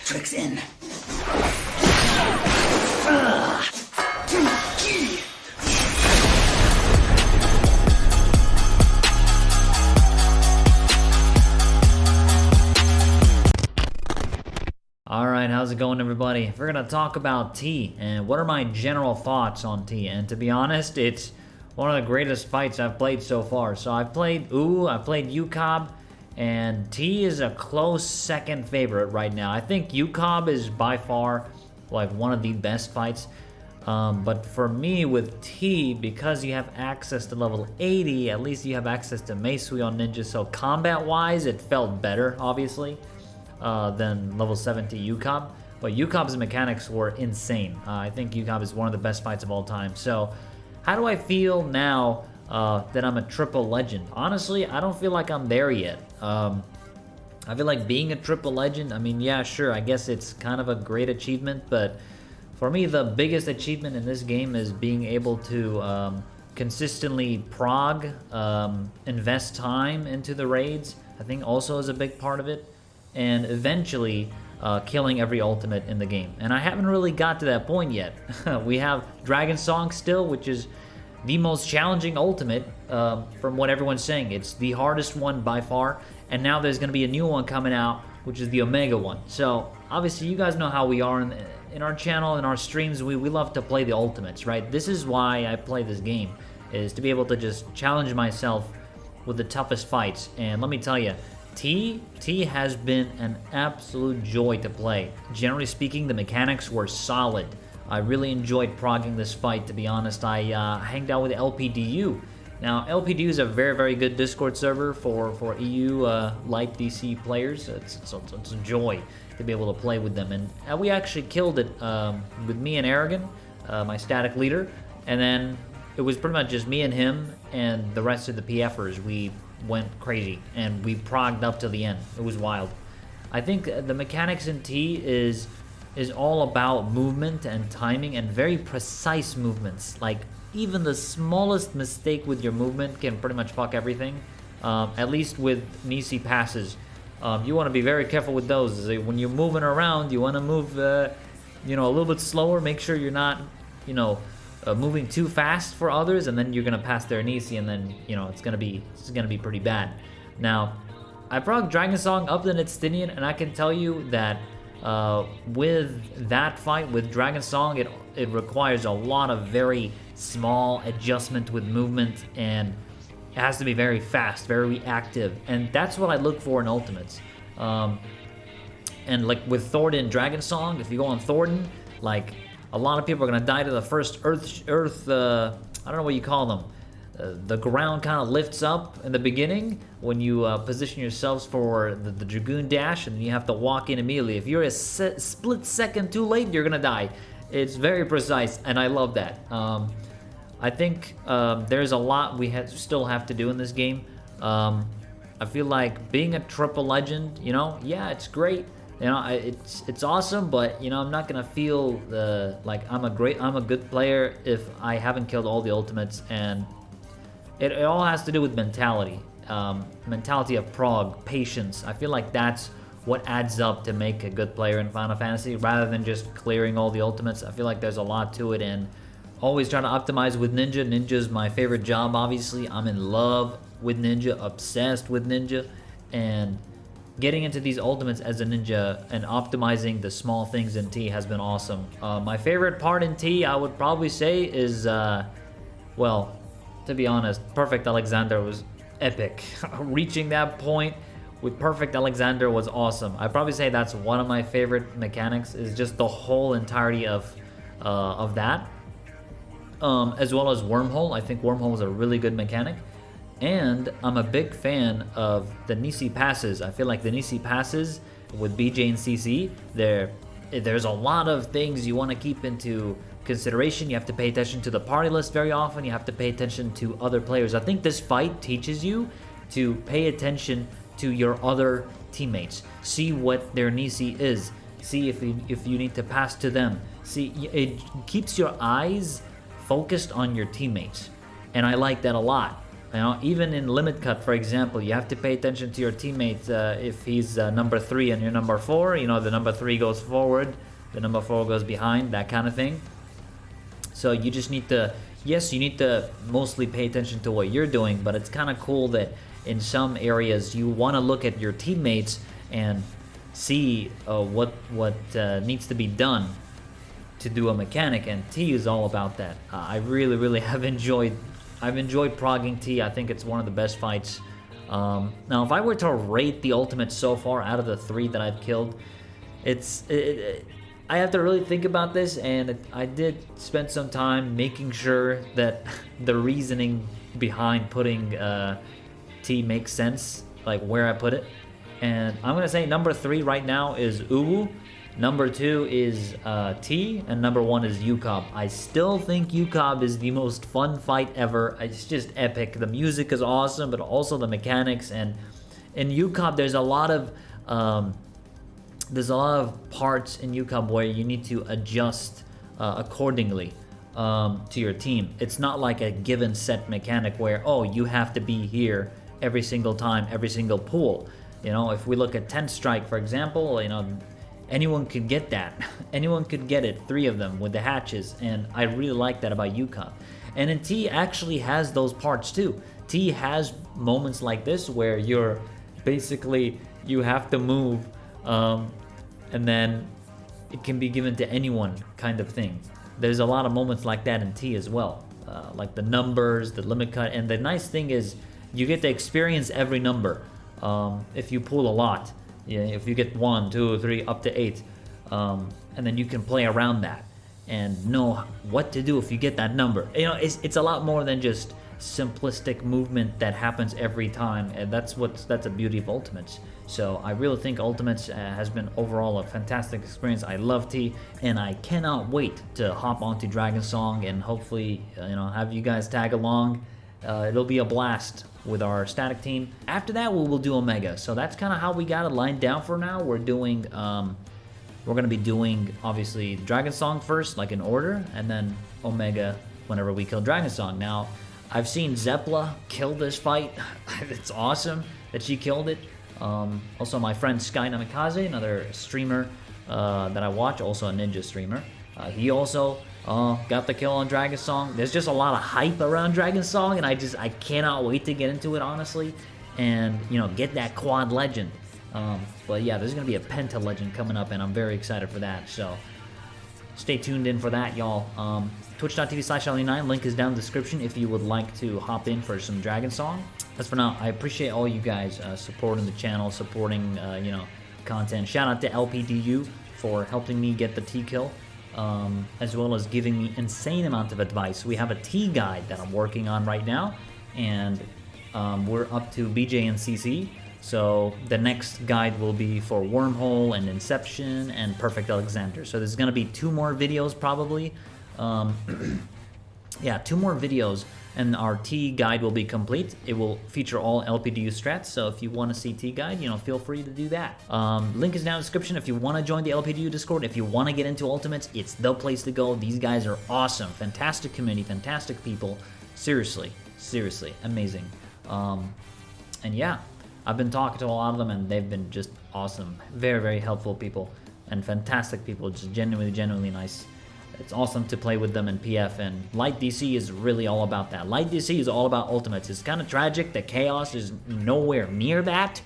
tricks in. Alright, how's it going, everybody? We're gonna talk about T and what are my general thoughts on T. And to be honest, it's one of the greatest fights I've played so far. So I've played UCOB, and T is a close second favorite right now. I think UCOB is by far like one of the best fights. But for me with T, because you have access to level 80, at least you have access to Meisui on Ninja. So combat-wise, it felt better, obviously, than level 70 UCOB. But UCOB's mechanics were insane. I think UCOB is one of the best fights of all time. So how do I feel now that I'm a triple legend? Honestly, I don't feel like I'm there yet. I feel like being a triple legend, I mean, yeah, sure, I guess it's kind of a great achievement, but for me, the biggest achievement in this game is being able to consistently prog, invest time into the raids, I think also is a big part of it, and eventually killing every ultimate in the game. And I haven't really got to that point yet. We have Dragon Song still, which is the most challenging ultimate from what everyone's saying. It's the hardest one by far, and now there's going to be a new one coming out, which is the Omega one. So obviously you guys know how we are in our channel, in our streams. We love to play the ultimates, right? This is why I play this game, is to be able to just challenge myself with the toughest fights. And let me tell you, T has been an absolute joy to play. Generally speaking, the mechanics were solid. I really enjoyed progging this fight, to be honest. I hanged out with LPDU. Now, LPDU is a very, very good Discord server for EU light DC players. It's a joy to be able to play with them. And we actually killed it with me and Aragon, my static leader. And then it was pretty much just me and him and the rest of the PFers. We went crazy and we progged up to the end. It was wild. I think the mechanics in T is all about movement and timing, and very precise movements. Like, even the smallest mistake with your movement can pretty much fuck everything. At least with Nisi passes, you want to be very careful with those. When you're moving around, you want to move a little bit slower. Make sure you're not moving too fast for others, and then you're gonna pass their Nisi, and then it's gonna be pretty bad. Now, I progged Dragon Song up to Nitstinian, and I can tell you that with that fight with Dragon Song, it requires a lot of very small adjustment with movement, and it has to be very fast, very reactive, and that's what I look for in ultimates. And like with Thornton Dragon Song, if you go on Thornton, like, a lot of people are gonna die to the first earth I don't know what you call them. The ground kind of lifts up in the beginning when you position yourselves for the Dragoon Dash, and you have to walk in immediately. If you're a split second too late, you're gonna die. It's very precise, and I love that. I think there's a lot we still have to do in this game. I feel like being a triple legend, yeah, it's great. It's awesome, but I'm not gonna feel like I'm a good player if I haven't killed all the ultimates. And it all has to do with mentality, mentality of prog, patience. I feel like that's what adds up to make a good player in Final Fantasy, rather than just clearing all the ultimates. I feel like there's a lot to it, and always trying to optimize with Ninja. Ninja's my favorite job, obviously. I'm in love with Ninja, obsessed with Ninja, and getting into these ultimates as a ninja and optimizing the small things in T has been awesome. My favorite part in T, I would probably say, is, well, to be honest, Perfect Alexander was epic. Reaching that point with Perfect Alexander was awesome. I'd probably say that's one of my favorite mechanics, is just the whole entirety of that. As well as Wormhole. I think Wormhole is a really good mechanic. And I'm a big fan of the Nisi passes. I feel like the Nisi passes with BJ and CC, there's a lot of things you want to keep into consideration. You have to pay attention to the party list very often. You have to pay attention to other players. I think this fight teaches you to pay attention to your other teammates. See what their Nisi is. See if you need to pass to them. See, it keeps your eyes focused on your teammates. And I like that a lot. You know, even in limit cut, for example, you have to pay attention to your teammate. If he's number 3 and you're number 4, you know, the number 3 goes forward, the number 4 goes behind, that kind of thing. So you just need to, yes, you need to mostly pay attention to what you're doing, but it's kind of cool that in some areas you want to look at your teammates and see what needs to be done to do a mechanic, and T is all about that. I really have enjoyed progging T. I think it's one of the best fights. Now, if I were to rate the ultimates so far out of the 3 that I've killed, I have to really think about this, and I did spend some time making sure that the reasoning behind putting T makes sense, like where I put it. And I'm gonna say number 3 right now is Uwu, number 2 is T, and number 1 is UCOB. I still think UCOB is the most fun fight ever. It's just epic. The music is awesome, but also the mechanics. And in UCOB, there's a lot of parts in UCOB where you need to adjust accordingly to your team. It's not like a given set mechanic where, oh, you have to be here every single time, every single pool. You know, if we look at 10 strike, for example, you know, anyone could get that. Anyone could get it, 3 of them with the hatches, and I really like that about UCOB. And in T actually has those parts too. T has moments like this where you're basically, you have to move, and then it can be given to anyone kind of thing. There's a lot of moments like that in T as well, like the numbers, the limit cut, and the nice thing is you get to experience every number. If you pull a lot, yeah, if you get 1, 2, 3, up to 8, and then you can play around that and know what to do if you get that number. You know, it's a lot more than just simplistic movement that happens every time, and that's a beauty of Ultimates. So I really think Ultimates has been overall a fantastic experience. I love T, and I cannot wait to hop onto Dragon Song and hopefully you know, have you guys tag along. It'll be a blast with our static team. After that, we will do Omega. So that's kind of how we got it lined down for now. We're doing, we're gonna be doing obviously Dragon Song first, like in order, and then Omega whenever we kill Dragon Song. Now, I've seen Zepla kill this fight. It's awesome that she killed it. Also, my friend Sky Namikaze, another streamer that I watch, also a ninja streamer. He also got the kill on Dragon Song. There's just a lot of hype around Dragon Song, and I cannot wait to get into it, honestly, and you know, get that quad legend. But yeah, there's gonna be a Penta legend coming up, and I'm very excited for that. So stay tuned in for that, y'all. Twitch.tv/Alninio, link is down in the description if you would like to hop in for some Dragon Song. As for now, I appreciate all you guys supporting the channel, supporting you know, content. Shout out to LPDU for helping me get the T kill. As well as giving me insane amount of advice. We have a T guide that I'm working on right now, and we're up to BJ and CC. So the next guide will be for Wormhole and Inception and Perfect Alexander. So there's gonna be 2 more videos probably. Yeah, 2 more videos, and our T guide will be complete. It will feature all LPDU strats, so if you want to see T guide, you know, feel free to do that. Link is down in the description if you want to join the LPDU Discord. If you want to get into Ultimates, it's the place to go. These guys are awesome. Fantastic community, fantastic people. Seriously, amazing. And yeah, I've been talking to a lot of them, and they've been just awesome. Very helpful people, and fantastic people, just genuinely nice. It's awesome to play with them in PF, and Light DC is really all about that. Light DC is all about Ultimates. It's kind of tragic that Chaos is nowhere near that,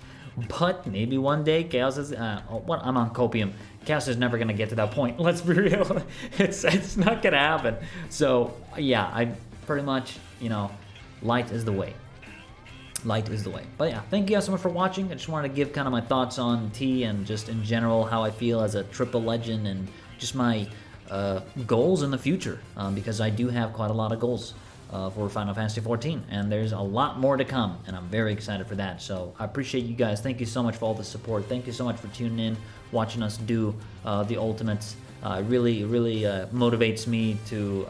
but maybe one day Chaos is, I'm on copium. Chaos is never gonna get to that point, let's be real. It's not gonna happen. So yeah, I pretty much, you know, Light is the way. Light is the way. But yeah, thank you guys so much for watching. I just wanted to give kind of my thoughts on T and just in general how I feel as a triple legend, and just my goals in the future, because I do have quite a lot of goals for Final Fantasy XIV, and there's a lot more to come, and I'm very excited for that. So I appreciate you guys. Thank you so much for all the support. Thank you so much for tuning in, watching us do the Ultimates. It really motivates me to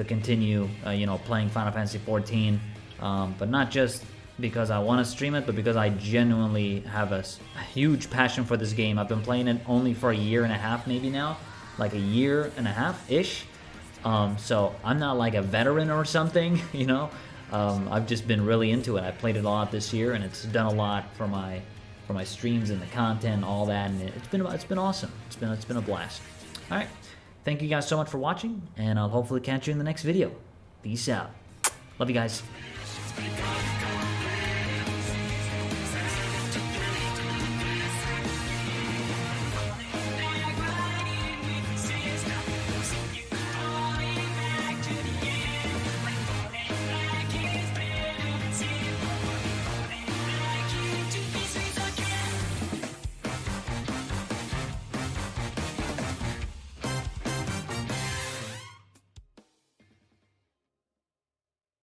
continue, you know, playing Final Fantasy XIV, but not just because I want to stream it, but because I genuinely have a huge passion for this game. I've been playing it only for a year and a half, maybe now. Like a year and a half-ish. So I'm not like a veteran or something, you know. I've just been really into it. I've played it a lot this year, and it's done a lot for my streams and the content, all that, and it's been awesome. It's been a blast. All right, thank you guys so much for watching, and I'll hopefully catch you in the next video. Peace out. Love you guys.